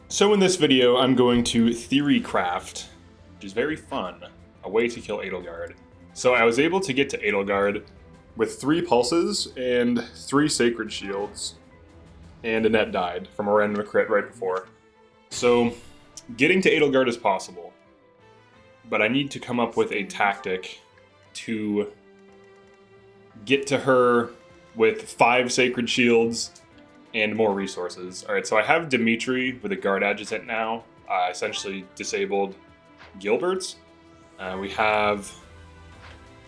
So in this video, I'm going to theory craft, which is very fun, a way to kill Edelgard. So I was able to get to Edelgard with 3 pulses and 3 sacred shields, and Annette died from a random crit right before. So getting to Edelgard is possible, but I need to come up with a tactic to get to her with 5 sacred shields and more resources. Alright, so I have Dimitri with a guard adjutant now, essentially disabled Gilbert's. We have,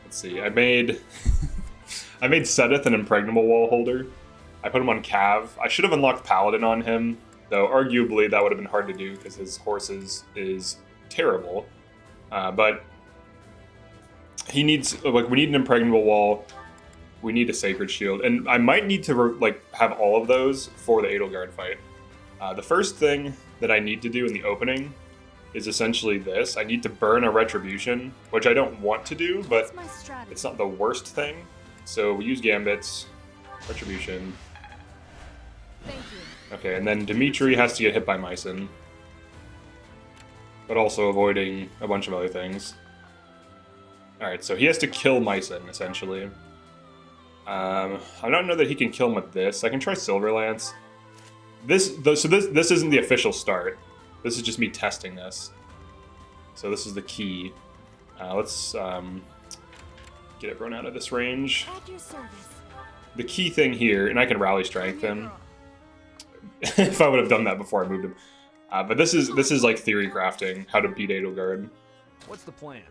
let's see, I made I made Sedith an impregnable wall holder. I put him on Cav. I should have unlocked Paladin on him, though arguably that would have been hard to do because his horses is terrible. But he needs, like, we need an impregnable wall. We need a sacred shield, and I might need to have all of those for the Edelgard fight. The first thing that I need to do in the opening is essentially this. I need to burn a retribution, which I don't want to do, but it's not the worst thing. So we use gambits, retribution. Thank you. Okay, and then Dimitri has to get hit by Mycen, but also avoiding a bunch of other things. Alright, so he has to kill Mycen, essentially. I don't know that he can kill him with this. I can try Silverlance. This isn't the official start. This is just me testing this. So this is the key. Let's get everyone out of this range. At your service. The key thing here, and I can rally strength him if I would have done that before I moved him. But this is like theory crafting, how to beat Edelgard. What's the plan?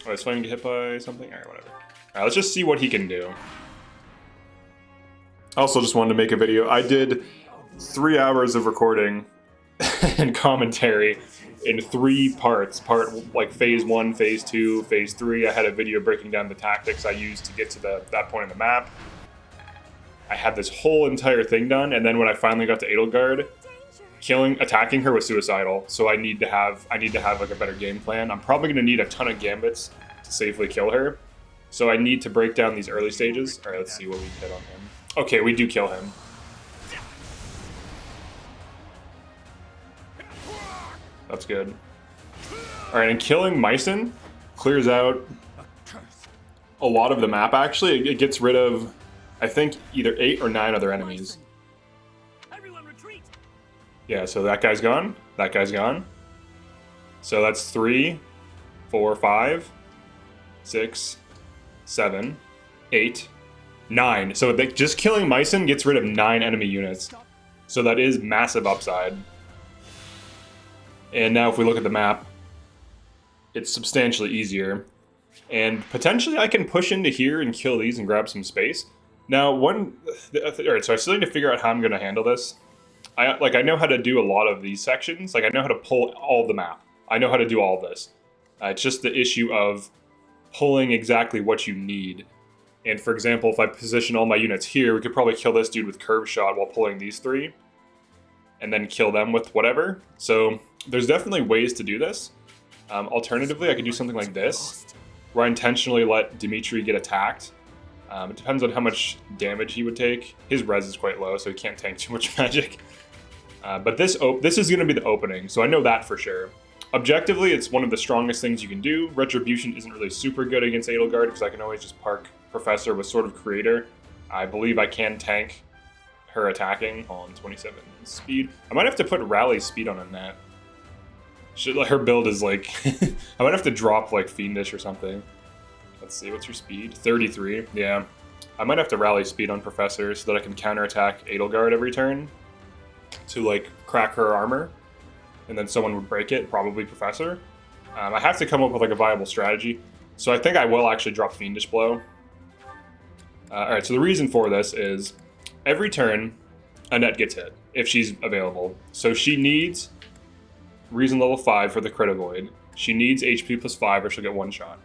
Oh, is Fang get hit by something? Alright, whatever. Alright, let's just see what he can do. I also just wanted to make a video. I did 3 hours of recording and commentary in 3 parts. Like phase 1, phase 2, phase 3. I had a video breaking down the tactics I used to get to that point in the map. I had this whole entire thing done, and then when I finally got to Edelgard, attacking her was suicidal. So I need to have like a better game plan. I'm probably gonna need a ton of gambits to safely kill her. So I need to break down these early stages. Alright, let's see what we hit on him. Okay, we do kill him. That's good. Alright, and killing Mycen clears out a lot of the map, actually. It gets rid of, I think, either 8 or 9 other enemies. Everyone retreat! Yeah, so that guy's gone. That guy's gone. So that's 3, 4, 5, 6, 7, 8, 9. So just killing Mycen gets rid of 9 enemy units. So that is massive upside. And now if we look at the map, it's substantially easier. And potentially I can push into here and kill these and grab some space. Now, alright, so I still need to figure out how I'm going to handle this. I know how to do a lot of these sections. Like, I know how to pull all of the map. I know how to do all of this. It's just the issue of pulling exactly what you need. And for example, if I position all my units here, we could probably kill this dude with curve shot while pulling these 3. And then kill them with whatever. So there's definitely ways to do this. Alternatively, I could do something like this, where I intentionally let Dimitri get attacked. It depends on how much damage he would take. His res is quite low, so he can't tank too much magic. But this is going to be the opening, so I know that for sure. Objectively, it's one of the strongest things you can do. Retribution isn't really super good against Edelgard, because I can always just park Professor with Sword of Creator. I believe I can tank her attacking on 27 speed. I might have to put rally speed on Annette. Her build is like... I might have to drop like Fiendish or something. Let's see, what's your speed? 33, yeah. I might have to rally speed on Professor so that I can counterattack Edelgard every turn to like crack her armor. And then someone would break it, probably Professor. I have to come up with like a viable strategy. So I think I will actually drop Fiendish Blow. Alright, so the reason for this is every turn, Annette gets hit, if she's available. So she needs Reason level 5 for the crit avoid. She needs HP plus 5 or she'll get 1 shot.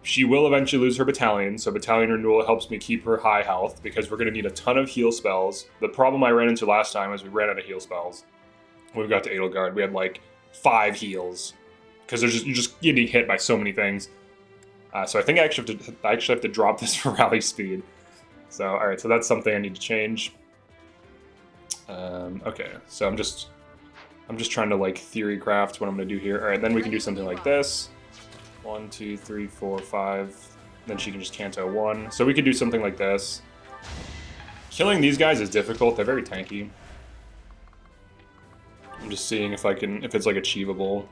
She will eventually lose her battalion, so battalion renewal helps me keep her high health because we're going to need a ton of heal spells. The problem I ran into last time is we ran out of heal spells. When we got to Edelgard, we had like 5 heals because you're just getting hit by so many things. So I think I actually have to drop this for rally speed. So alright, so that's something I need to change. Okay, so I'm just I'm just trying to like theory craft what I'm gonna do here. All right, then we can do something like this. 1, 2, 3, 4, 5. Then she can just Canto 1. So we could do something like this. Killing these guys is difficult. They're very tanky. I'm just seeing if it's like achievable.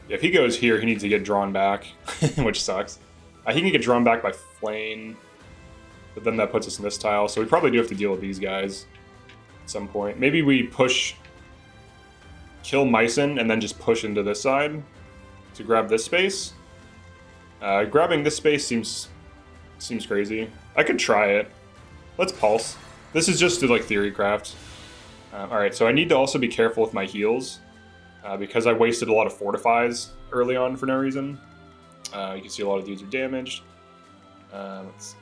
If he goes here, he needs to get drawn back, which sucks. He can get drawn back by Flame, but then that puts us in this tile. So we probably do have to deal with these guys at some point. Maybe we kill Mycen and then just push into this side to grab this space. Grabbing this space seems crazy. I could try it. Let's pulse. This is just to like theory craft. Alright, so I need to also be careful with my heals because I wasted a lot of fortifies early on for no reason. You can see a lot of dudes are damaged. Let's see.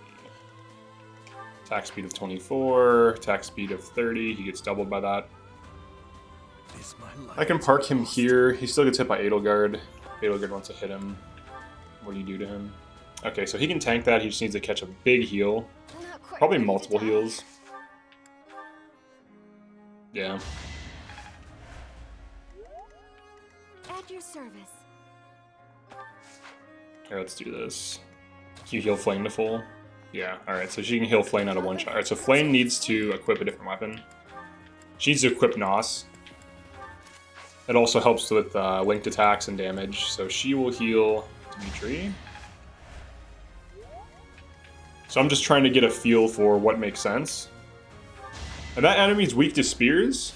Attack speed of 24, attack speed of 30. He gets doubled by that. I can park him here. He still gets hit by Edelgard. Edelgard wants to hit him. What do you do to him? Okay, so he can tank that. He just needs to catch a big heal. Probably multiple heals. Yeah. At your service. Here, let's do this. Can you heal Flame to full? Yeah, alright, so she can heal Flame out of one shot. Alright, so Flame needs to equip a different weapon. She needs to equip Nos. It also helps with linked attacks and damage, so she will heal Dimitri. So I'm just trying to get a feel for what makes sense. And that enemy's weak to spears,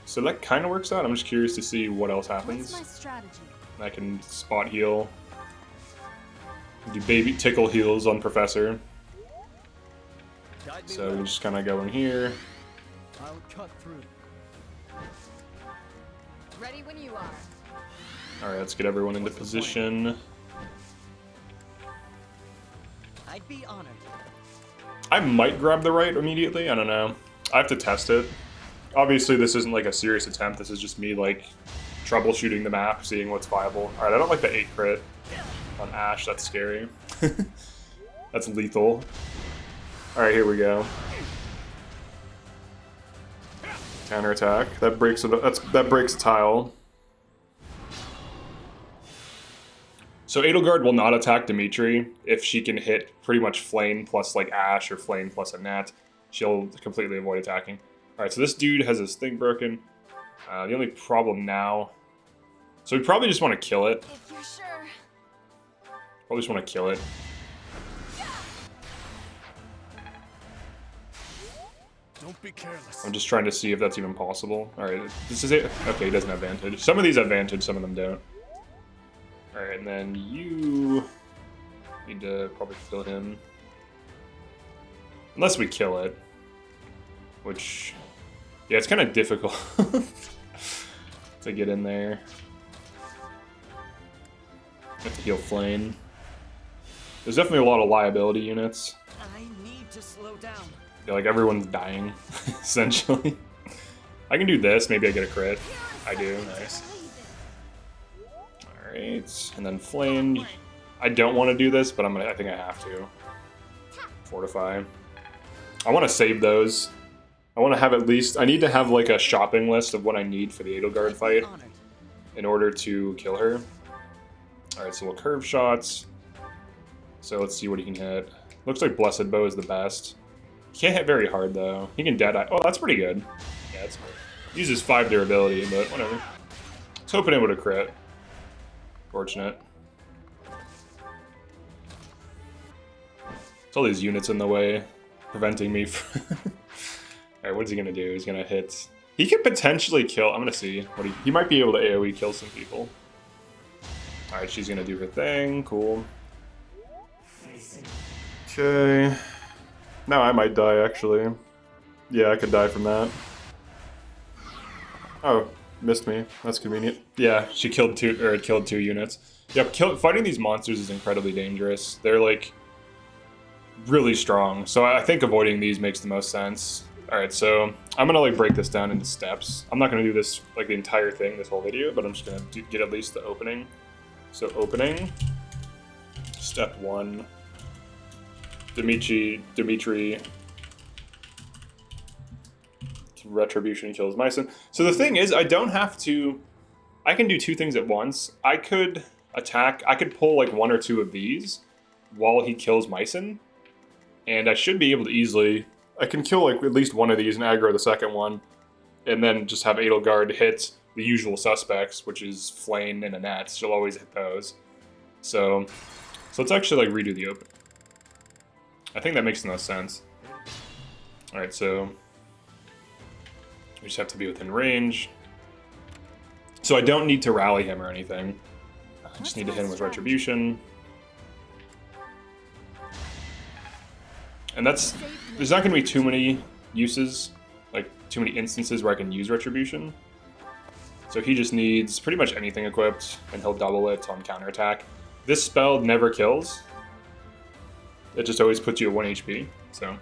so that kind of works out. I'm just curious to see what else happens. What's my strategy? I can spot heal. Do baby tickle heals on Professor. So we just kind of go in here. I'll cut through. Ready when you are. Alright, let's get everyone into position. I'd be honored. I might grab the right immediately, I don't know. I have to test it. Obviously this isn't like a serious attempt, this is just me like troubleshooting the map, seeing what's viable. Alright, I don't like the 8 crit on Ashe, that's scary. That's lethal. Alright, here we go. Counterattack. That breaks a tile. So Edelgard will not attack Dimitri if she can hit pretty much Flame plus like Ashe or Flame plus a Nat. She'll completely avoid attacking. Alright, so this dude has his thing broken. The only problem now... So we probably just want to kill it. If you're sure. Probably just want to kill it. Don't be careless. I'm just trying to see if that's even possible. Alright, this is it. Okay, he doesn't have advantage. Some of these have advantage, some of them don't. Alright, and then you need to probably kill him. Unless we kill it. Which, yeah, it's kind of difficult to get in there. Have to heal Flame. There's definitely a lot of liability units. I need to slow down. Yeah, like everyone's dying, essentially. I can do this, maybe I get a crit. I do, nice. Alright, and then Flame. I don't want to do this, but I think I have to. Fortify. I want to save those. I want to have at least, I need to have like a shopping list of what I need for the Edelgard fight in order to kill her. Alright, so we'll curve shots. So let's see what he can hit. Looks like Blessed Bow is the best. He can't hit very hard though. He can Deadeye. Oh, that's pretty good. Yeah, that's good. Uses 5 durability, but whatever. Let's hoping it would have crit. Fortunate. It's all these units in the way, preventing me from... Alright, what's he gonna do? He's gonna hit... He could potentially kill... I'm gonna see. What he might be able to AoE kill some people. Alright, she's gonna do her thing. Cool. Okay. Now I might die, actually. Yeah, I could die from that. Oh, missed me. That's convenient. Yeah, she killed two units. Yep, fighting these monsters is incredibly dangerous. They're, like, really strong. So I think avoiding these makes the most sense. Alright, so I'm gonna, like, break this down into steps. I'm not gonna do this, like, the entire thing, this whole video, but I'm just gonna get at least the opening. So opening. Step 1. Dimitri Retribution kills Mycen. So the thing is, I don't have to... I can do 2 things at once. I could attack... I could pull like 1 or 2 of these while he kills Mycen. And I should be able to easily... I can kill like at least 1 of these and aggro the second one. And then just have Edelgard hit the usual suspects, which is Flame and Annette. She'll always hit those. So let's actually like redo the open. I think that makes the most sense. Alright, so we just have to be within range. So I don't need to rally him or anything. I just need to hit him with Retribution. And that's... There's not going to be too many uses, like too many instances where I can use Retribution. So he just needs pretty much anything equipped, and he'll double it on counterattack. This spell never kills. It just always puts you at 1 HP, so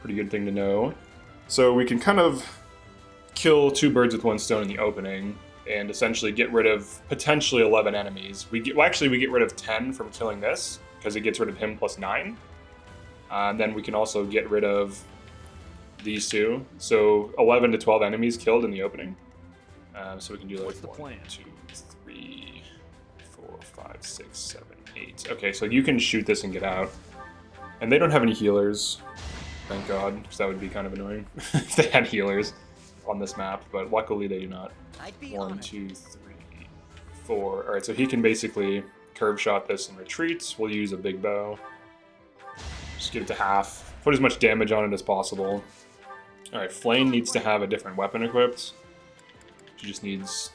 pretty good thing to know. So we can kind of kill 2 birds with 1 stone in the opening, and essentially get rid of potentially 11 enemies. We get rid of 10 from killing this, because it gets rid of him plus 9. And then we can also get rid of these 2. So 11 to 12 enemies killed in the opening. So we can do like 1, 2, 3, 4, 5, 6, 7, 8. Okay, so you can shoot this and get out. And they don't have any healers. Thank God, because that would be kind of annoying if they had healers on this map. But luckily they do not. 1, 2, 3, 4. Alright, so he can basically curve shot this and retreat. We'll use a big bow. Just get it to half. Put as much damage on it as possible. Alright, Flame needs to have a different weapon equipped. She just needs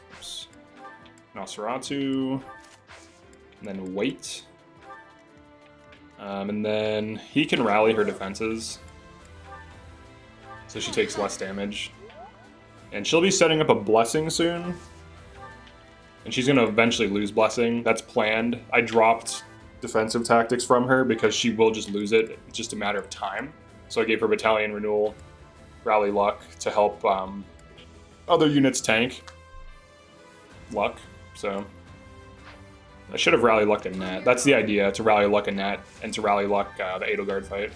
Nosferatu. And then Weight. And then he can rally her defenses. So she takes less damage. And she'll be setting up a Blessing soon. And she's going to eventually lose Blessing. That's planned. I dropped defensive tactics from her because she will just lose it. It's just a matter of time. So I gave her Battalion Renewal, Rally Luck to help other units tank luck. So I should have Rally Luck and Nat. That's the idea, to Rally Luck and Nat, and to Rally Luck the Edelgard fight.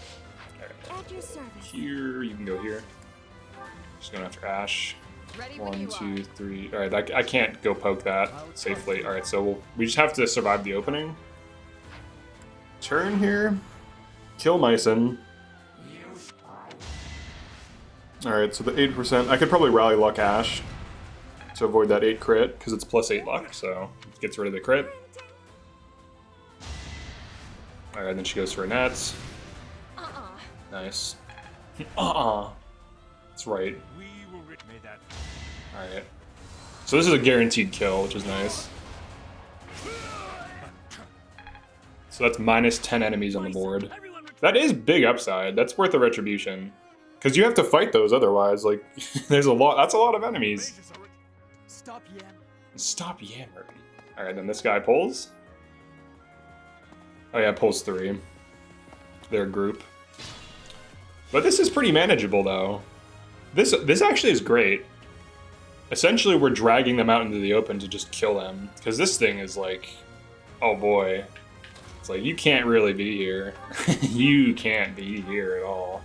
Right. Here, you can go here. Just going after Ash. 1, 2, 3. Alright, I can't go poke that safely. Alright, so we just have to survive the opening. Turn here. Kill Mycen. Alright, so the 8%. I could probably Rally Luck Ash to avoid that 8 crit, because it's plus 8 luck, so it gets rid of the crit. Alright, then she goes for a Nats. Nice. That's right. Alright. So this is a guaranteed kill, which is nice. So that's minus 10 enemies on the board. That is big upside. That's worth a Retribution. Because you have to fight those otherwise. Like, there's a lot. That's a lot of enemies. Stop yammering. Alright, then this guy pulls. Oh yeah, pulls 3. They're a group. But this is pretty manageable, though. This actually is great. Essentially, we're dragging them out into the open to just kill them. Because this thing is like... Oh boy. It's like, you can't really be here. You can't be here at all.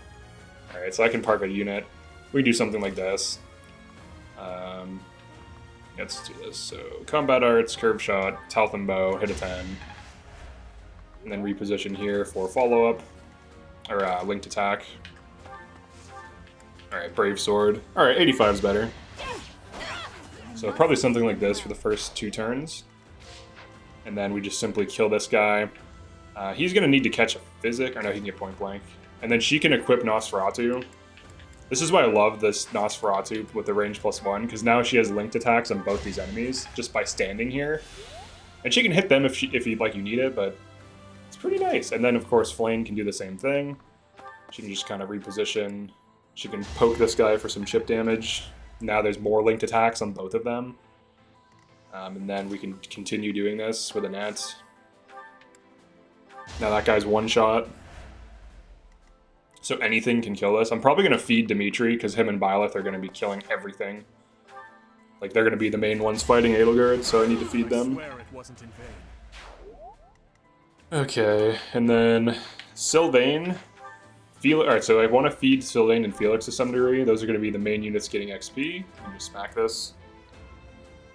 Alright, so I can park a unit. We do something like this. Let's do this. So, Combat Arts, Curve Shot, Taltham Bow, hit a 10. And then reposition here for follow-up. Or linked attack. Alright, Brave Sword. Alright, 85 is better. So probably something like this for the first 2 turns. And then we just simply kill this guy. He's going to need to catch a Physic. Or no, he can get Point Blank. And then she can equip Nosferatu. This is why I love this Nosferatu with the range +1, because now she has linked attacks on both these enemies just by standing here. And she can hit them if you need it, but it's pretty nice. And then, of course, Flame can do the same thing. She can just kind of reposition. She can poke this guy for some chip damage. Now there's more linked attacks on both of them. And then we can continue doing this with a Nats. Now that guy's one shot. So anything can kill this. I'm probably going to feed Dimitri, because him and Byleth are going to be killing everything. Like, they're going to be the main ones fighting Edelgard, so I need to feed them. Okay, and then Sylvain Alright, so I want to feed Sylvain and Felix to some degree. Those are going to be the main units getting XP. Let me just smack this.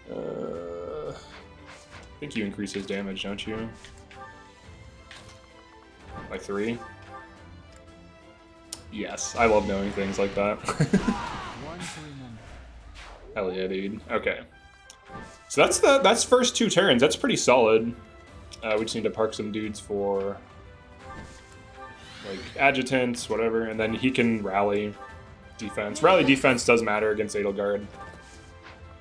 I think you increase his damage, don't you? By 3? Yes, I love knowing things like that. Hell yeah, dude. Okay. So that's first 2 turns. That's pretty solid. We just need to park some dudes for like adjutants, whatever, and then he can rally defense. Rally defense does matter against Edelgard.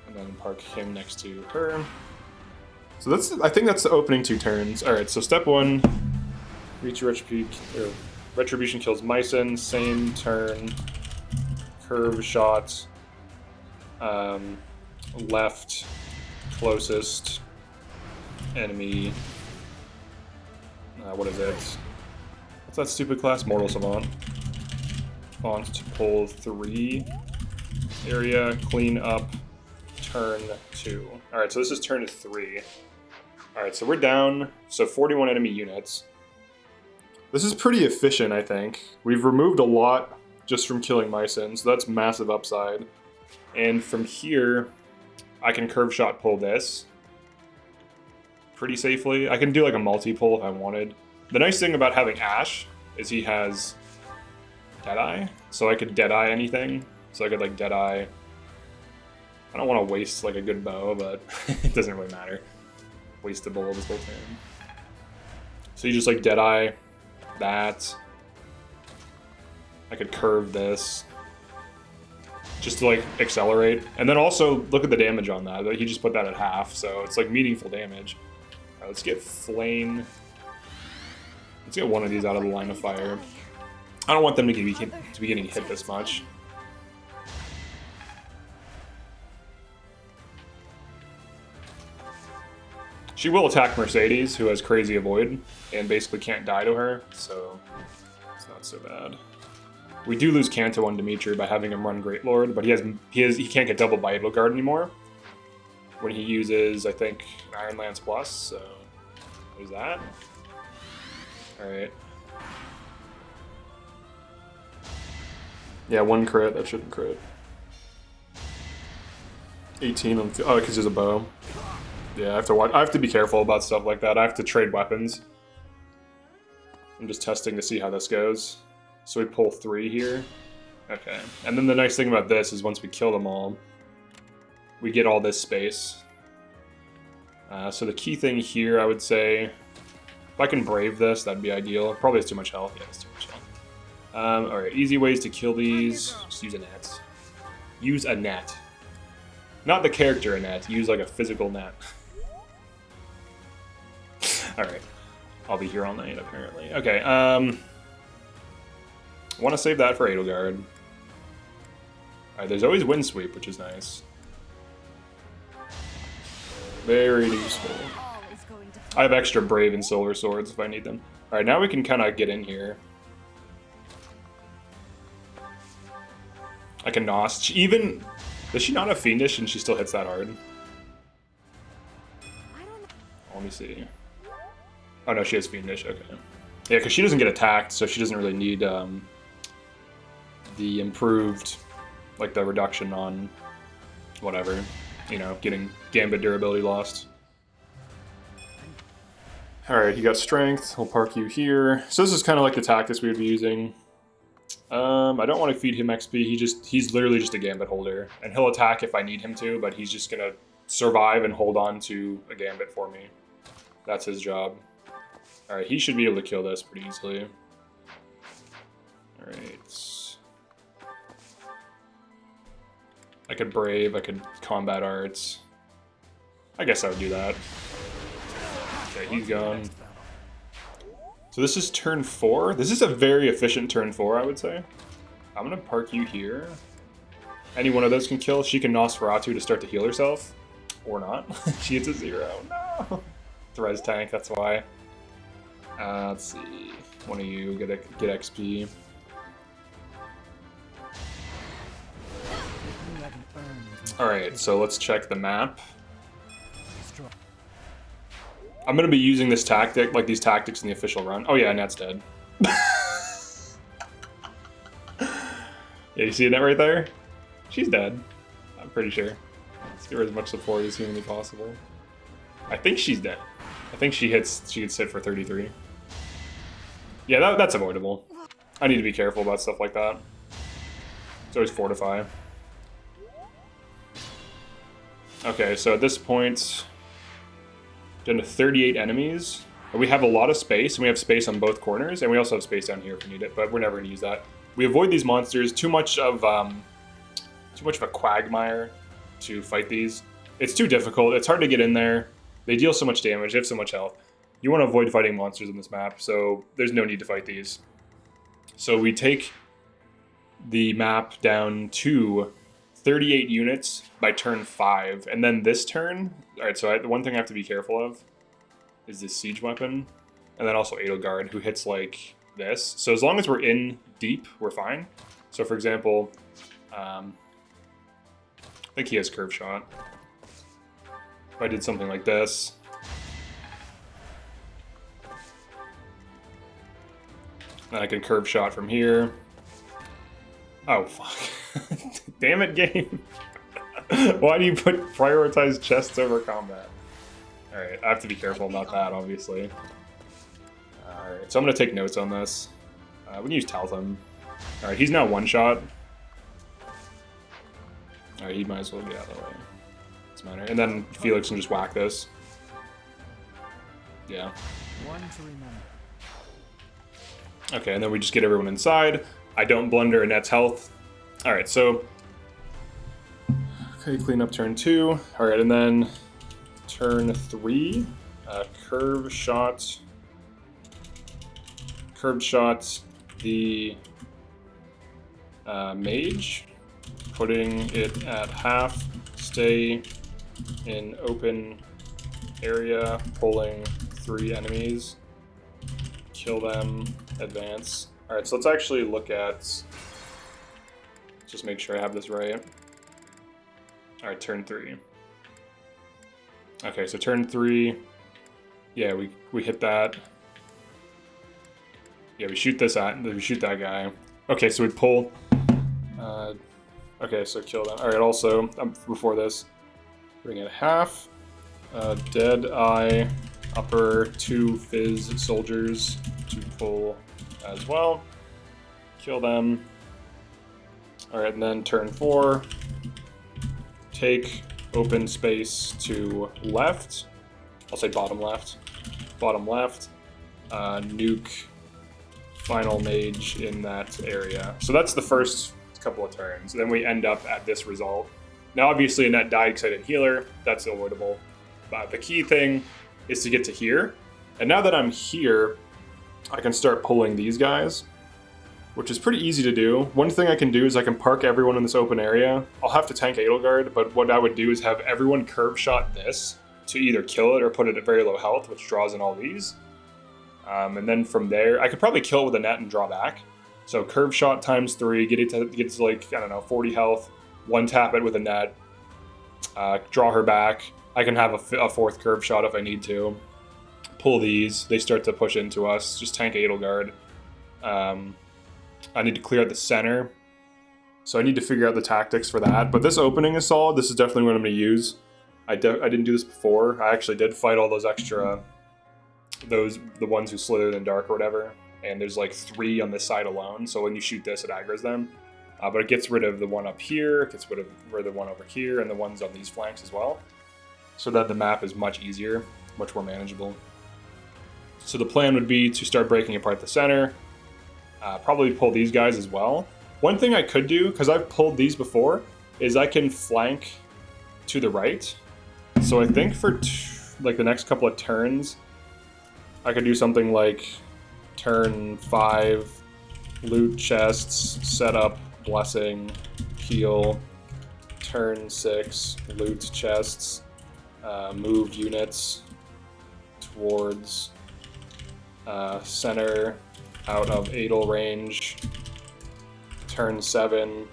And then park him next to her. So I think that's the opening 2 turns. Alright, so step 1, reach Retribution kills Mycen, same turn, curve shot, left closest enemy, what is it? What's that stupid class? Mortal Savant. Font to pull 3, area, clean up, turn 2. Alright, so this is turn 3. Alright, so we're down, so 41 enemy units. This is pretty efficient, I think. We've removed a lot just from killing Mycen, so that's massive upside. And from here, I can curve shot pull this pretty safely. I can do like a multi-pull if I wanted. The nice thing about having Ash is he has Deadeye, so I could Deadeye anything. So I could like Deadeye. I don't want to waste like a good bow, but it doesn't really matter. Wastable this whole turn. So you just like Deadeye that. I could curve this just to like accelerate, and then also look at the damage on that. He just put that at half, so it's like meaningful damage. All right, let's get Flame. Let's get one of these out of the line of fire. I don't want them to be getting hit this much. She will attack Mercedes, who has crazy avoid, and basically can't die to her, so it's not so bad. We do lose Kanto on Dimitri by having him run Great Lord, but he can't get doubled by Edelgard anymore when he uses, I think, Iron Lance Plus, so there's that. Alright. Yeah, 1 crit, that shouldn't crit. 18 on, oh, because there's a bow. Yeah, I have to be careful about stuff like that. I have to trade weapons. I'm just testing to see how this goes. So we pull 3 here. Okay. And then the nice thing about this is once we kill them all, we get all this space. So the key thing here, I would say, if I can brave this, that'd be ideal. Probably has too much health. Yeah, it's too much health. Alright, easy ways to kill these. Just use a net. Use a net. Not the character net. Use like a physical net. Alright. I'll be here all night, apparently. Okay, want to save that for Edelgard. Alright, there's always Wind Sweep, which is nice. Very useful. I have extra Brave and Solar Swords if I need them. Alright, now we can kind of get in here. I can Nost. Even... Does she not have Fiendish and she still hits that hard? Let me see. Oh no, she has Fiendish, okay. Yeah, because she doesn't get attacked, so she doesn't really need the improved, like the reduction on whatever, you know, getting Gambit durability lost. Alright, you got strength, I'll park you here. So this is kind of like the tactics we would be using. I don't want to feed him XP, he's literally just a Gambit holder. And he'll attack if I need him to, but he's just gonna survive and hold on to a Gambit for me. That's his job. Alright, he should be able to kill this pretty easily. Alright. I could Brave, I could Combat Arts. I guess I would do that. Okay, he's gone. So this is turn 4. This is a very efficient turn 4, I would say. I'm gonna park you here. Any one of those can kill. She can Nosferatu to start to heal herself. Or not. She hits a 0. No! It's a res tank, that's why. Let's see. One of you get XP. Alright, so let's check the map. I'm gonna be using this tactic, like these tactics in the official run. Oh yeah, Net's dead. Yeah, you see that right there? She's dead. I'm pretty sure. Let's give her as much support as humanly possible. I think she's dead. I think she gets hit for 33. Yeah, that's avoidable. I need to be careful about stuff like that. It's always fortify. Okay, so at this point, down to 38 enemies. We have a lot of space, and we have space on both corners, and we also have space down here if we need it, but we're never going to use that. We avoid these monsters. Too much of a quagmire to fight these. It's too difficult. It's hard to get in there. They deal so much damage. They have so much health. You want to avoid fighting monsters in this map, so there's no need to fight these. So we take the map down to 38 units by turn 5, and then this turn... Alright, so the one thing I have to be careful of is this siege weapon, and then also Edelgard, who hits like this. So as long as we're in deep, we're fine. So for example, I think he has curve shot. If I did something like this, then I can curve shot from here. Oh fuck! Damn it, game! Why do you prioritize chests over combat? Alright, I have to be careful about that, obviously. Alright, so I'm going to take notes on this. We can use Taltham. Alright, he's now one-shot. Alright, he might as well get out of the way. Doesn't matter. And then Felix can just whack this. Yeah. One to remember. Okay, and then we just get everyone inside. I don't blunder Annette's health. Alright, so... Okay, clean up turn 2. Alright, and then... Turn 3, curved shot the mage, putting it at half, stay in open area, pulling 3 enemies, kill them, advance. Alright, so let's actually look at, just make sure I have this right. Alright, turn 3. Okay, so turn 3, yeah, we hit that. Yeah, we shoot that guy. Okay, so we pull. Okay, so kill them. All right, also before this, bring it half. Dead eye, upper 2 fizz soldiers to pull as well. Kill them. All right, and then turn 4, take. Open space to left. I'll say bottom left. Bottom left. Nuke final mage in that area. So that's the first couple of turns. Then we end up at this result. Now obviously Annette died because I didn't heal her. That's avoidable. But the key thing is to get to here. And now that I'm here, I can start pulling these guys, which is pretty easy to do. One thing I can do is I can park everyone in this open area. I'll have to tank Edelgard, but what I would do is have everyone curve shot this to either kill it or put it at very low health, which draws in all these. And then from there, I could probably kill it with a net and draw back. So curve shot times 3, get it to like, I don't know, 40 health, one tap it with a net, draw her back. I can have a 4th curve shot if I need to. Pull these, they start to push into us, just tank Edelgard. I need to clear out the center, so I need to figure out the tactics for that. But this opening is solid. This is definitely what I'm going to use. I didn't do this before. I actually did fight all those extra, the ones who slither in dark or whatever. And there's like 3 on this side alone. So when you shoot this, it aggroes them. But it gets rid of the one up here, it gets rid of the one over here, and the ones on these flanks as well. So that the map is much easier, much more manageable. So the plan would be to start breaking apart the center. Probably pull these guys as well. One thing I could do, because I've pulled these before, is I can flank to the right. So I think for like the next couple of turns, I could do something like turn 5, loot chests, set up, blessing, heal. Turn 6, loot chests, move units towards center, out of Adel range. Turn 7,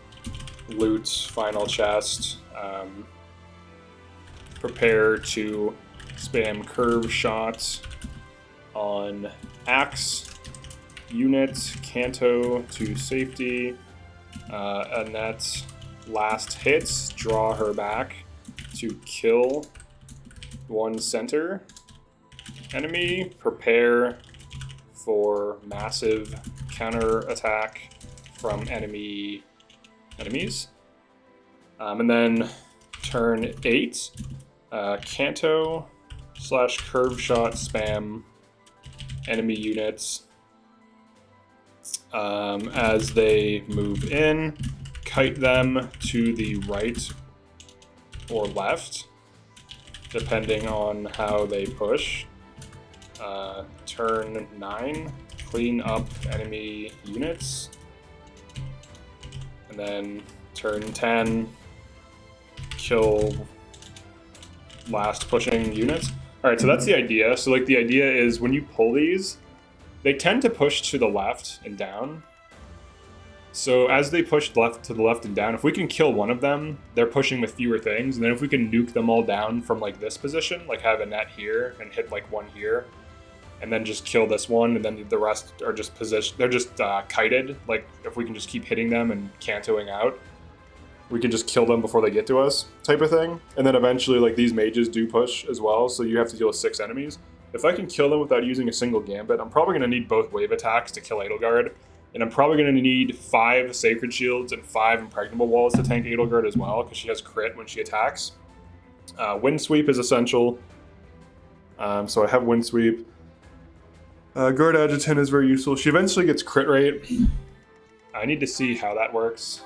loot, final chest. Prepare to spam curve shots on axe unit, canto to safety, Annette last hits, draw her back to kill one center enemy, prepare for massive counter attack from enemies. And then turn 8, Canto / curve shot spam enemy units as they move in, kite them to the right or left, depending on how they push. Turn 9, clean up enemy units. And then turn 10, kill last pushing units. Alright, so that's the idea. So like the idea is when you pull these, they tend to push to the left and down. So as they push left to the left and down, if we can kill one of them, they're pushing with fewer things. And then if we can nuke them all down from like this position, like have a net here and hit like one here, and then just kill this one, and then the rest are just positioned. They're just kited. Like if we can just keep hitting them and cantoing out, we can just kill them before they get to us, type of thing. And then eventually, like these mages do push as well, so you have to deal with 6 enemies. If I can kill them without using a single gambit, I'm probably going to need both wave attacks to kill Edelgard. And I'm probably going to need 5 Sacred Shields and 5 Impregnable Walls to tank Edelgard as well, because she has crit when she attacks. Wind Sweep is essential. So I have Wind Sweep. Guard Adjutant is very useful. She eventually gets crit rate. I need to see how that works.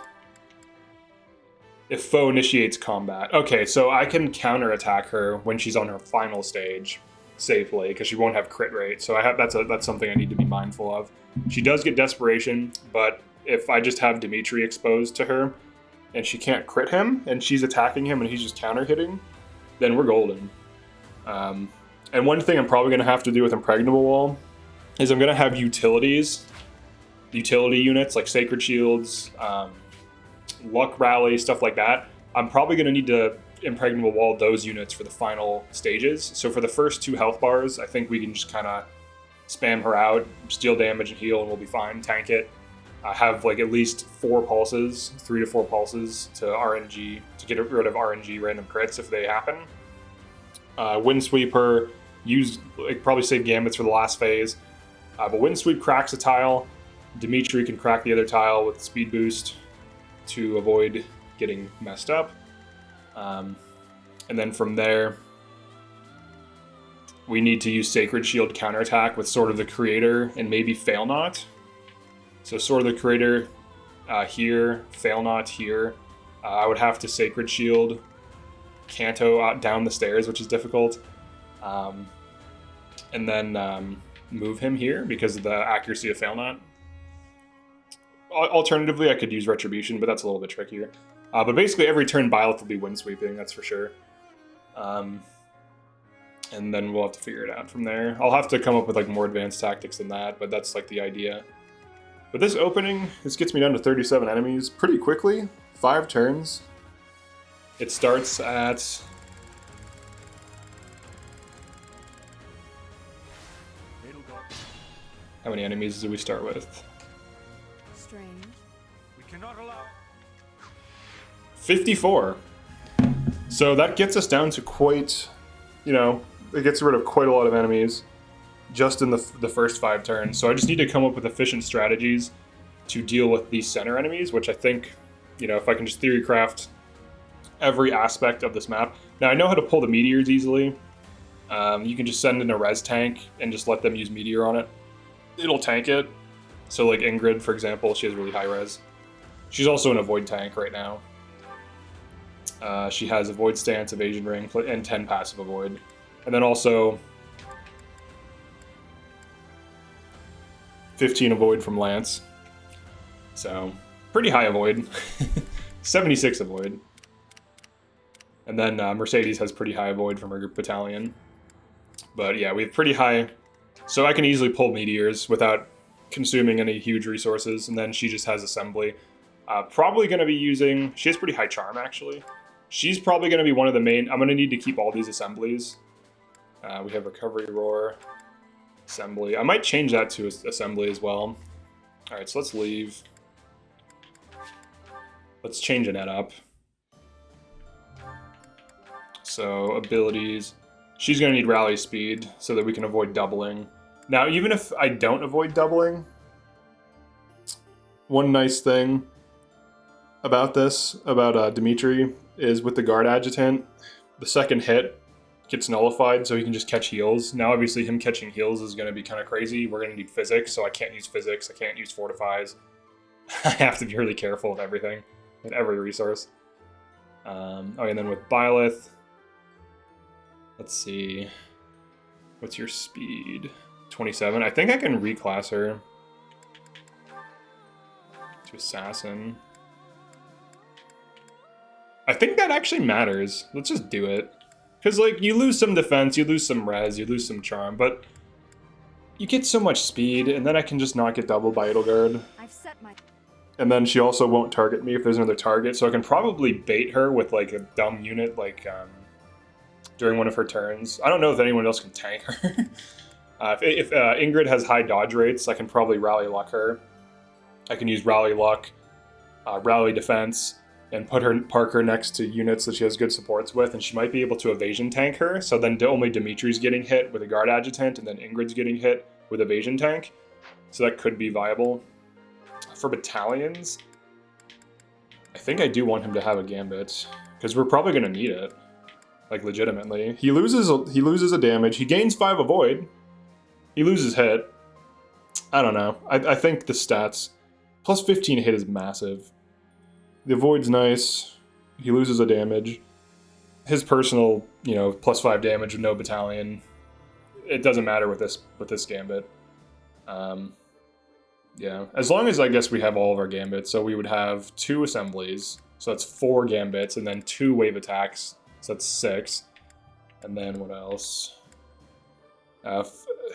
If foe initiates combat. Okay, so I can counterattack her when she's on her final stage safely, because she won't have crit rate. So that's something I need to be mindful of. She does get Desperation, but if I just have Dimitri exposed to her and she can't crit him and she's attacking him and he's just counter hitting, then we're golden. And one thing I'm probably going to have to do with Impregnable Wall is I'm going to have utility units like Sacred Shields, Luck Rally, stuff like that. I'm probably going to need to Impregnable Wall those units for the final stages. So for the first 2 health bars, I think we can just kind of spam her out, steal damage and heal, and we'll be fine. Tank it. Have like at least 4 pulses, 3 to 4 pulses to RNG, to get rid of RNG random crits if they happen. Wind Sweeper, probably save gambits for the last phase. But Wind Sweep cracks a tile. Dimitri can crack the other tile with speed boost to avoid getting messed up. And then from there, we need to use Sacred Shield counterattack with Sword of the Creator and maybe Fail Not. So Sword of the Creator here, Fail Not here. I would have to Sacred Shield Canto down the stairs, which is difficult. And then move him here because of the accuracy of Fail Not. Alternatively, I could use Retribution, but that's a little bit trickier. But basically, every turn Byleth will be wind sweeping, that's for sure. And then we'll have to figure it out from there. I'll have to come up with like more advanced tactics than that, but that's like the idea. But this opening, this gets me down to 37 enemies pretty quickly. 5 turns. It starts at... How many enemies do we start with? Strange. We cannot allow 54. So that gets us down to quite, it gets rid of quite a lot of enemies just in the first 5 turns. So I just need to come up with efficient strategies to deal with these center enemies, which I think, if I can just theory craft every aspect of this map. Now I know how to pull the meteors easily. You can just send in a res tank and just let them use meteor on it. It'll tank it. So like Ingrid, for example, she has really high res. She's also an avoid tank right now. She has avoid stance, evasion ring, and 10 passive avoid. And then also 15 avoid from Lance. So pretty high avoid. 76 avoid. And then Mercedes has pretty high avoid from her battalion. But yeah, we have pretty high. So I can easily pull meteors without consuming any huge resources. And then she just has assembly. Probably going to be using... She has pretty high charm, actually. She's probably going to be one of the main... I'm going to need to keep all these assemblies. We have Recovery Roar, Assembly. I might change that to Assembly as well. Alright, so let's leave. Let's change that up. So abilities. She's going to need rally speed so that we can avoid doubling. Now, even if I don't avoid doubling, one nice thing about this, about Dimitri, is with the guard adjutant, the second hit gets nullified so he can just catch heals. Now, obviously, him catching heals is going to be kind of crazy. We're going to need physics, so I can't use physics. I can't use fortifies. I have to be really careful with everything, with every resource. Okay, and then with Byleth, let's see. What's your speed? 27. I think I can reclass her to Assassin. I think that actually matters. Let's just do it. Because, like, you lose some defense, you lose some res, you lose some charm, but you get so much speed, and then I can just not get doubled by Edelgard. I've set my... And then she also won't target me if there's another target, so I can probably bait her with, like, a dumb unit, like, during one of her turns. I don't know if anyone else can tank her. If Ingrid has high dodge rates, I can probably rally luck her. I can use rally luck, rally defense, and park her next to units that she has good supports with, and she might be able to evasion tank her. So then only Dimitri's getting hit with a guard adjutant, and then Ingrid's getting hit with evasion tank. So that could be viable. For battalions, I think I do want him to have a gambit, because we're probably going to need it, like legitimately. He loses a damage. He gains 5 avoid. He loses hit. I don't know. I think the stats plus 15 hit is massive. The avoid's nice. He loses a damage. His personal, you know, plus 5 damage with no battalion. It doesn't matter with this gambit. Yeah, as long as I guess we have all of our gambits. So we would have 2 assemblies. So that's 4 gambits, and then 2 wave attacks. So that's 6. And then what else?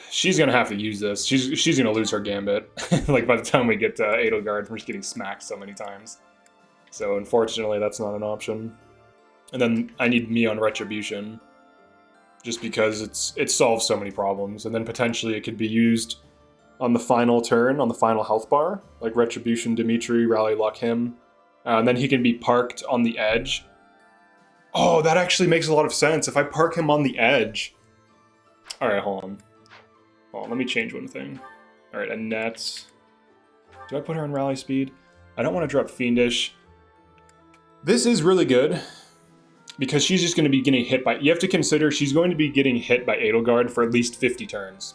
She's gonna have to use this. She's gonna lose her gambit. Like by the time we get to Edelgard, we're just getting smacked so many times. So unfortunately, that's not an option. And then I need me on Retribution, just because it solves so many problems. And then potentially it could be used on the final turn, on the final health bar, like Retribution, Dimitri, Rally Luck him, and then he can be parked on the edge. Oh, that actually makes a lot of sense. If I park him on the edge. All right, hold on. Let me change one thing. All right, Annette. Do I put her on rally speed? I don't want to drop Fiendish. This is really good because she's just going to be getting hit by... You have to consider she's going to be getting hit by Edelgard for at least 50 turns.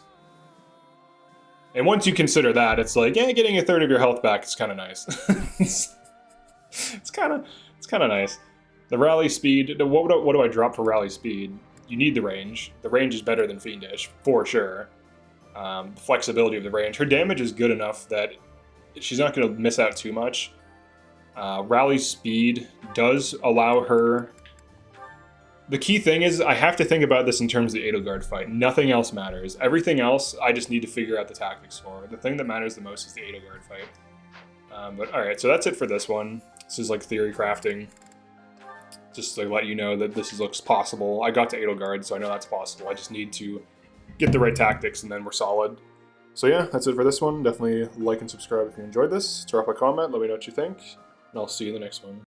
And once you consider that, it's like, yeah, getting a third of your health back is kind of nice. It's kind of nice. The rally speed, what do I drop for rally speed? You need the range. The range is better than Fiendish, for sure. The flexibility of the range. Her damage is good enough that she's not going to miss out too much. Rally speed does allow her... The key thing is, I have to think about this in terms of the Edelgard fight. Nothing else matters. Everything else, I just need to figure out the tactics for. The thing that matters the most is the Edelgard fight. But alright, so that's it for this one. This is like theory crafting. Just to let you know that this looks possible. I got to Edelgard, so I know that's possible. I just need to get the right tactics, and then we're solid. So yeah, that's it for this one. Definitely like and subscribe if you enjoyed this. Drop a comment, let me know what you think, and I'll see you in the next one.